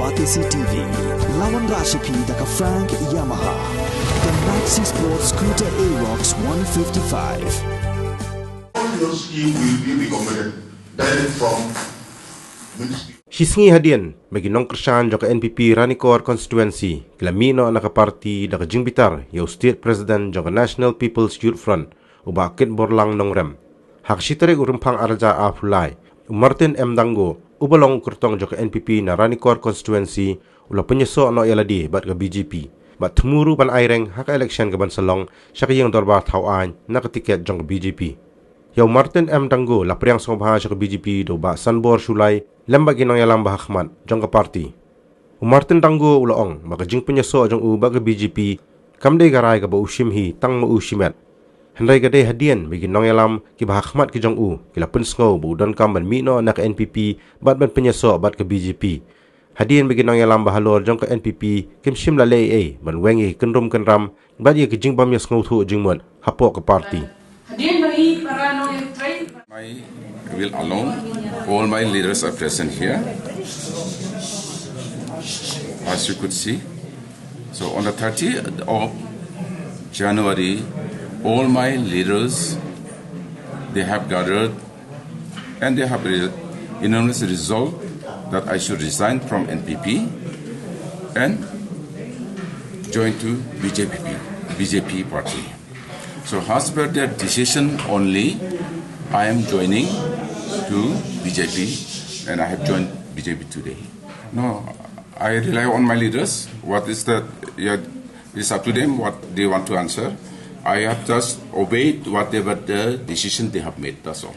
Batisi TV, lawan Rashipi daka Frank Yamaha, the Maxi Sports Scooter Aerox 155. All your scheme will be recommended direct from Ministry. Shyieng hadian bagi nongkersan joka NPP Ranikor constituency kelamino nakaparti daka jingbitar yau state president joka National People's Youth Front ubakit borlang nongrem. Hak sitare urumpang arja Pyllait Martin M. Danggo ubalong kurtong joka NPP na Ranikor constituency ula Pynïasoh no yaladi bat ke BJP. Bat temuru pan aireng hak election ke Bansalong Shyieng dorba tauan nak tiket jong BJP. Yau Martin M. Danggo lapriang sobha ke BJP do ba sanbor sulai lembag ginang yalang bahakmat jong ke parti. Martin Danggo ulaong maka jing Pynïasoh jong u ba ke BJP kamdei garai ke ba ushimhi tang ma ushimet. Hendai gade hadian bagi nong yalam ki bahakmat ki jong u kila pensngau bu don kam ban mino nak NPP bat ban Pynïasoh bat ke BJP. Hadian bagi nong yalam bahalor jong ke NPP kim shim la lei ban wengi kenrum kenram bat ye ki jing bam yas ngau thu jing mon hapok ke parti. Hadian bagi para nong yang train. I will alone. All my leaders are present here, as you could see. So on the 30th of January, all my leaders, they have gathered and they have unanimously resolved that I should resign from NPP and join to BJP party. So as per their decision only, I am joining to BJP and I have joined BJP today. No, I rely on my leaders. What is that? Yeah, it's up to them what they want to answer. I have just obeyed whatever the decision they have made, that's all.